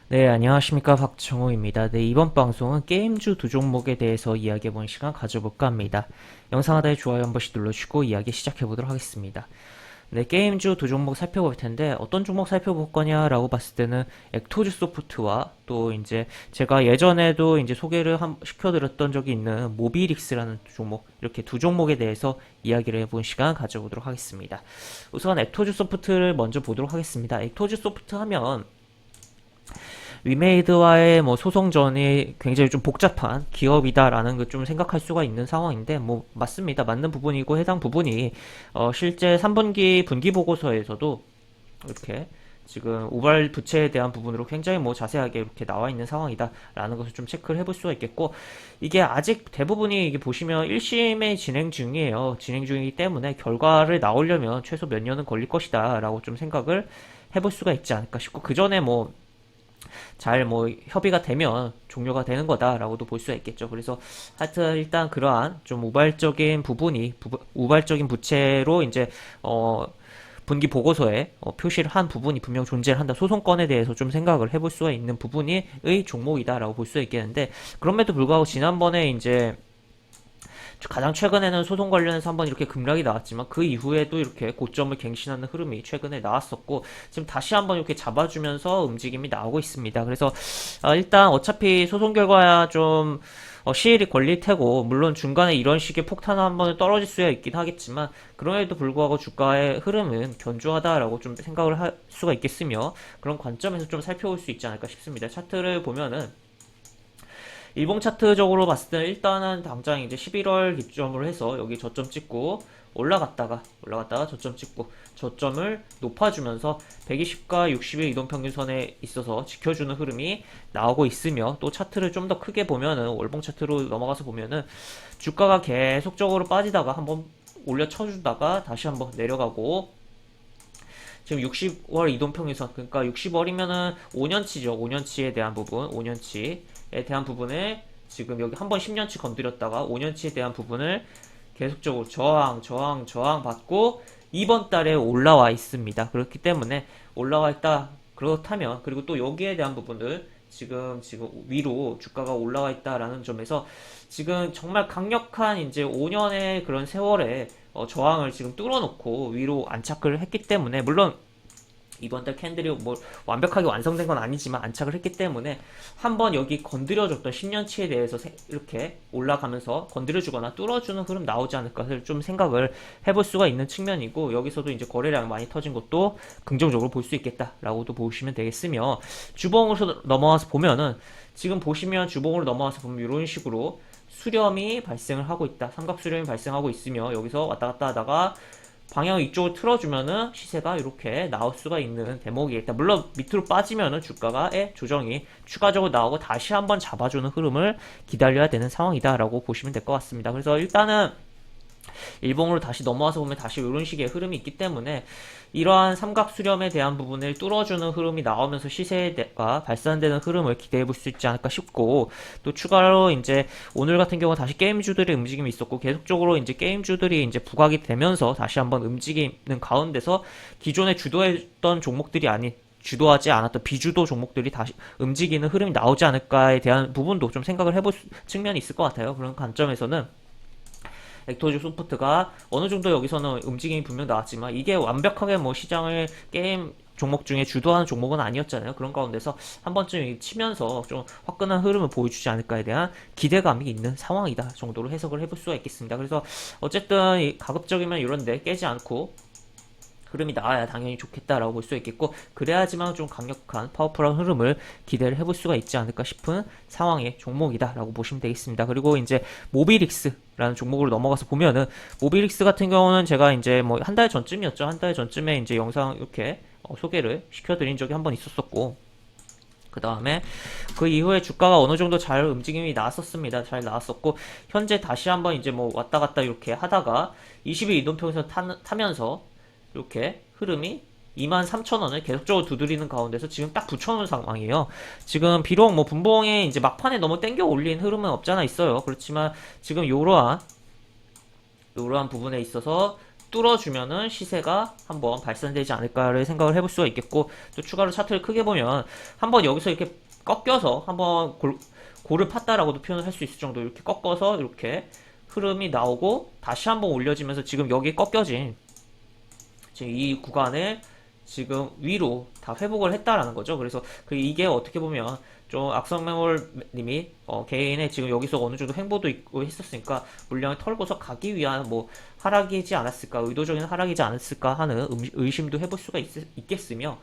네, 안녕하십니까. 박정호입니다. 네, 이번 방송은 게임주 두 종목에 대해서 이야기해보는 시간 가져볼까 합니다. 영상 하단에 좋아요 한 번씩 눌러주시고 이야기 시작해보도록 하겠습니다. 네, 게임주 두 종목 살펴볼 텐데 어떤 종목 살펴볼 거냐라고 봤을 때는 액토즈 소프트와 또 이제 제가 예전에도 이제 소개를 시켜드렸던 적이 있는 모비릭스라는 종목, 이렇게 두 종목에 대해서 이야기를 해본 시간 가져보도록 하겠습니다. 우선 액토즈 소프트를 먼저 보도록 하겠습니다. 액토즈 소프트 하면 위메이드와의 뭐 소송전이 굉장히 좀 복잡한 기업이다라는 걸 좀 생각할 수가 있는 상황인데, 뭐 맞습니다. 맞는 부분이고 해당 부분이 실제 3분기 분기 보고서에서도 이렇게 지금 우발 부채에 대한 부분으로 굉장히 뭐 자세하게 이렇게 나와 있는 상황이다라는 것을 좀 체크를 해볼 수가 있겠고, 이게 아직 대부분이 이게 보시면 1심에 진행 중이에요. 진행 중이기 때문에 결과를 나오려면 최소 몇 년은 걸릴 것이다라고 좀 생각을 해볼 수가 있지 않을까 싶고, 그 전에 뭐 잘 뭐 협의가 되면 종료가 되는 거다라고도 볼 수가 있겠죠. 그래서 하여튼 일단 그러한 좀 우발적인 부분이 우발적인 부채로 이제 분기 보고서에 표시를 한 부분이 분명 존재를 한다. 소송건에 대해서 좀 생각을 해볼 수가 있는 부분이 의 종목이다라고 볼 수 있겠는데, 그럼에도 불구하고 지난번에 이제 가장 최근에는 소송 관련해서 한번 이렇게 급락이 나왔지만 그 이후에도 이렇게 고점을 갱신하는 흐름이 최근에 나왔었고, 지금 다시 한번 이렇게 잡아주면서 움직임이 나오고 있습니다. 그래서 일단 어차피 소송 결과야 좀 시일이 걸릴 테고, 물론 중간에 이런 식의 폭탄 한 번은 떨어질 수야 있긴 하겠지만 그럼에도 불구하고 주가의 흐름은 견조하다라고 좀 생각을 할 수가 있겠으며, 그런 관점에서 좀 살펴볼 수 있지 않을까 싶습니다. 차트를 보면은 일봉 차트적으로 봤을 때는 일단은 당장 이제 11월 기점으로 해서 여기 저점 찍고 올라갔다가 저점 찍고 저점을 높아주면서 120과 60의 이동평균선에 있어서 지켜주는 흐름이 나오고 있으며, 또 차트를 좀 더 크게 보면은 월봉 차트로 넘어가서 보면은 주가가 계속적으로 빠지다가 한번 올려 쳐주다가 다시 한번 내려가고, 지금 60월 이동평균선, 그러니까 60월이면은 5년치죠. 5년치에 대한 부분, 5년치에 대한 부분을 지금 여기 한번 10년치 건드렸다가 5년치에 대한 부분을 계속적으로 저항 받고 이번 달에 올라와 있습니다. 그렇기 때문에 올라와 있다. 그렇다면, 그리고 또 여기에 대한 부분들 지금 위로 주가가 올라와 있다라는 점에서 지금 정말 강력한 이제 5년의 그런 세월에 저항을 지금 뚫어놓고 위로 안착을 했기 때문에, 물론 이번 달 캔들이 뭐 완벽하게 완성된 건 아니지만 안착을 했기 때문에 한번 여기 건드려줬던 10년치에 대해서 이렇게 올라가면서 건드려주거나 뚫어주는 흐름 나오지 않을까 좀 생각을 해볼 수가 있는 측면이고, 여기서도 이제 거래량 많이 터진 것도 긍정적으로 볼 수 있겠다라고도 보시면 되겠으며, 주봉으로 넘어와서 보면은 지금 보시면 주봉으로 넘어와서 보면 이런 식으로 수렴이 발생을 하고 있다. 삼각 수렴이 발생하고 있으며, 여기서 왔다 갔다 하다가 방향을 이쪽으로 틀어주면은 시세가 이렇게 나올 수가 있는 대목이겠다. 물론 밑으로 빠지면은 주가의 조정이 추가적으로 나오고 다시 한번 잡아주는 흐름을 기다려야 되는 상황이다라고 보시면 될 것 같습니다. 그래서 일단은 일봉으로 다시 넘어와서 보면 다시 이런 식의 흐름이 있기 때문에 이러한 삼각 수렴에 대한 부분을 뚫어주는 흐름이 나오면서 시세가 발산되는 흐름을 기대해 볼 수 있지 않을까 싶고, 또 추가로 이제 오늘 같은 경우 다시 게임주들의 움직임이 있었고, 계속적으로 이제 게임주들이 이제 부각이 되면서 다시 한번 움직이는 가운데서 기존에 주도했던 종목들이 아닌 주도하지 않았던 비주도 종목들이 다시 움직이는 흐름이 나오지 않을까에 대한 부분도 좀 생각을 해볼 측면이 있을 것 같아요. 그런 관점에서는 액토즈 소프트가 어느 정도 여기서는 움직임이 분명 나왔지만 이게 완벽하게 뭐 시장을 게임 종목 중에 주도하는 종목은 아니었잖아요. 그런 가운데서 한 번쯤 치면서 좀 화끈한 흐름을 보여주지 않을까에 대한 기대감이 있는 상황이다 정도로 해석을 해볼 수가 있겠습니다. 그래서 어쨌든 가급적이면 이런데 깨지 않고 흐름이 나와야 당연히 좋겠다라고 볼 수 있겠고, 그래야지만 좀 강력한 파워풀한 흐름을 기대를 해볼 수가 있지 않을까 싶은 상황의 종목이다라고 보시면 되겠습니다. 그리고 이제 모비릭스라는 종목으로 넘어가서 보면은, 모비릭스 같은 경우는 제가 이제 뭐 한 달 전쯤이었죠. 한 달 전쯤에 이제 영상 이렇게 소개를 시켜드린 적이 한번 있었었고, 그 다음에 그 이후에 주가가 어느 정도 잘 움직임이 나왔었습니다. 잘 나왔었고, 현재 다시 한번 이제 뭐 왔다 갔다 이렇게 하다가 20일 이동평선 타면서 이렇게 흐름이 23,000원을 계속적으로 두드리는 가운데서 지금 딱 붙여놓은 상황이에요. 지금 비록 뭐 분봉에 이제 막판에 너무 땡겨 올린 흐름은 없잖아 있어요. 그렇지만 지금 요러한 부분에 있어서 뚫어주면은 시세가 한번 발산되지 않을까를 생각을 해볼 수가 있겠고, 또 추가로 차트를 크게 보면 한번 여기서 이렇게 꺾여서 한번 골을 팠다라고도 표현을 할 수 있을 정도로 이렇게 꺾어서 이렇게 흐름이 나오고 다시 한번 올려지면서 지금 여기 꺾여진 지금 이 구간을 지금 위로 다 회복을 했다라는 거죠. 그래서 이게 어떻게 보면 좀 악성매몰님이 개인의 지금 여기서 어느 정도 횡보도 있고 했었으니까 물량을 털고서 가기 위한 뭐 하락이지 않았을까, 의도적인 하락이지 않았을까 하는 의심도 해볼 수가 있겠으며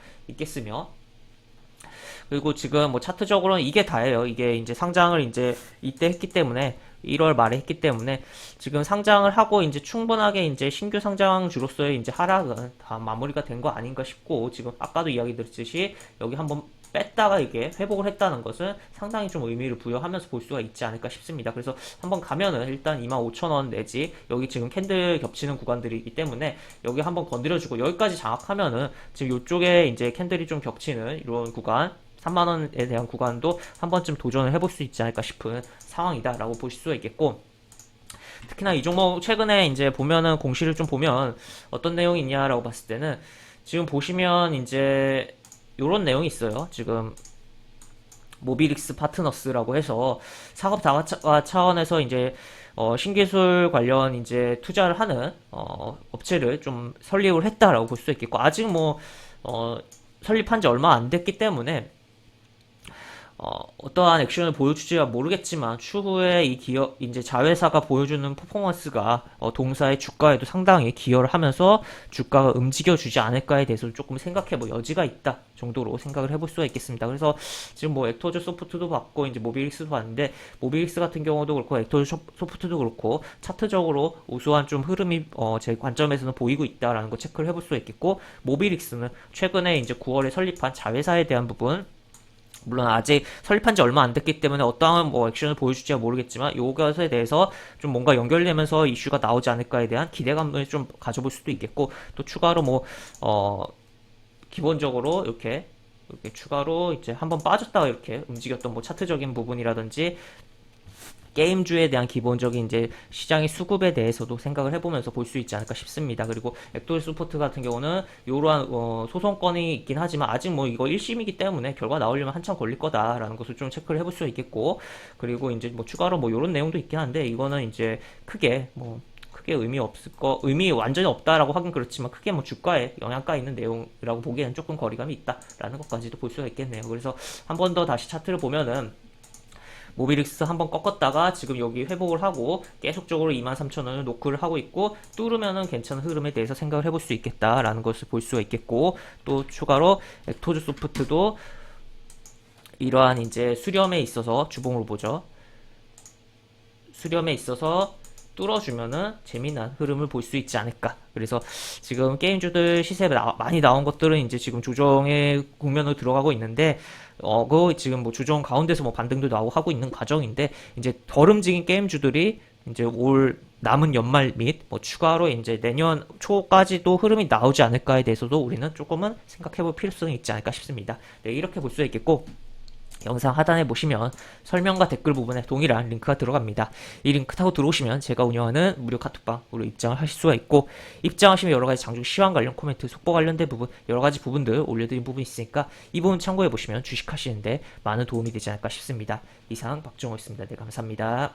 그리고 지금 뭐 차트적으로는 이게 다예요. 이게 이제 상장을 이제 이때 했기 때문에 1월 말에 했기 때문에 지금 상장을 하고 이제 충분하게 이제 신규 상장주로서의 이제 하락은 다 마무리가 된 거 아닌가 싶고, 지금 아까도 이야기 드렸듯이 여기 한번 뺐다가 이게 회복을 했다는 것은 상당히 좀 의미를 부여하면서 볼 수가 있지 않을까 싶습니다. 그래서 한번 가면은 일단 25,000원 내지 여기 지금 캔들 겹치는 구간들이기 때문에 여기 한번 건드려주고 여기까지 장악하면은 지금 이쪽에 이제 캔들이 좀 겹치는 이런 구간 3만원에 대한 구간도 한 번쯤 도전을 해볼 수 있지 않을까 싶은 상황이다라고 보실 수가 있겠고, 특히나 이 종목 최근에 이제 보면은 공시를 좀 보면 어떤 내용이 있냐라고 봤을 때는 지금 보시면 이제 요런 내용이 있어요. 지금 모비릭스 파트너스라고 해서 사업 다각화 차원에서 이제 신기술 관련 이제 투자를 하는 업체를 좀 설립을 했다라고 볼 수 있겠고, 아직 뭐 설립한 지 얼마 안 됐기 때문에 어떠한 액션을 보여줄지야 모르겠지만 추후에 이 기업 이제 자회사가 보여주는 퍼포먼스가 동사의 주가에도 상당히 기여를 하면서 주가가 움직여주지 않을까에 대해서 조금 생각해볼 여지가 있다 정도로 생각을 해볼 수가 있겠습니다. 그래서 지금 뭐 엑토즈 소프트도 봤고 이제 모비릭스도 봤는데, 모비릭스 같은 경우도 그렇고 엑토즈 소프트도 그렇고 차트적으로 우수한 좀 흐름이 제 관점에서는 보이고 있다라는 거 체크를 해볼 수가 있겠고, 모비릭스는 최근에 이제 9월에 설립한 자회사에 대한 부분, 물론 아직 설립한 지 얼마 안 됐기 때문에 어떠한 뭐 액션을 보여줄지야 모르겠지만 요것에 대해서 좀 뭔가 연결되면서 이슈가 나오지 않을까에 대한 기대감을 좀 가져볼 수도 있겠고, 또 추가로 뭐 기본적으로 이렇게 추가로 이제 한번 빠졌다가 이렇게 움직였던 뭐 차트적인 부분이라든지 게임주에 대한 기본적인 이제 시장의 수급에 대해서도 생각을 해보면서 볼 수 있지 않을까 싶습니다. 그리고 엑토일 스포트 같은 경우는 이러한 소송건이 있긴 하지만 아직 뭐 이거 1심이기 때문에 결과 나오려면 한참 걸릴 거다라는 것을 좀 체크를 해볼 수 있겠고, 그리고 이제 뭐 추가로 뭐 이런 내용도 있긴 한데 이거는 이제 크게 의미 완전히 없다라고 하긴 그렇지만 크게 뭐 주가에 영향가 있는 내용이라고 보기에는 조금 거리감이 있다라는 것까지도 볼 수가 있겠네요. 그래서 한 번 더 다시 차트를 보면은 모비릭스 한번 꺾었다가 지금 여기 회복을 하고 계속적으로 23,000원을 노크를 하고 있고, 뚫으면은 괜찮은 흐름에 대해서 생각을 해볼 수 있겠다라는 것을 볼 수가 있겠고, 또 추가로 엑토즈 소프트도 이러한 이제 수렴에 있어서 주봉으로 보죠. 수렴에 있어서 뚫어주면은 재미난 흐름을 볼 수 있지 않을까. 그래서 지금 게임주들 시세에 많이 나온 것들은 이제 지금 조정의 국면으로 들어가고 있는데, 그 지금 뭐 조정 가운데서 뭐 반등도 나오고 하고 있는 과정인데, 이제 덜 움직인 게임주들이 이제 올 남은 연말 및 뭐 추가로 이제 내년 초까지도 흐름이 나오지 않을까에 대해서도 우리는 조금은 생각해볼 필요성이 있지 않을까 싶습니다. 네, 이렇게 볼 수 있겠고, 영상 하단에 보시면 설명과 댓글 부분에 동일한 링크가 들어갑니다. 이 링크 타고 들어오시면 제가 운영하는 무료 카톡방으로 입장을 하실 수가 있고, 입장하시면 여러가지 장중 시황 관련 코멘트, 속보 관련된 부분 여러가지 부분들 올려드린 부분이 있으니까 이 부분 참고해보시면 주식하시는데 많은 도움이 되지 않을까 싶습니다. 이상 박정호였습니다. 네, 감사합니다.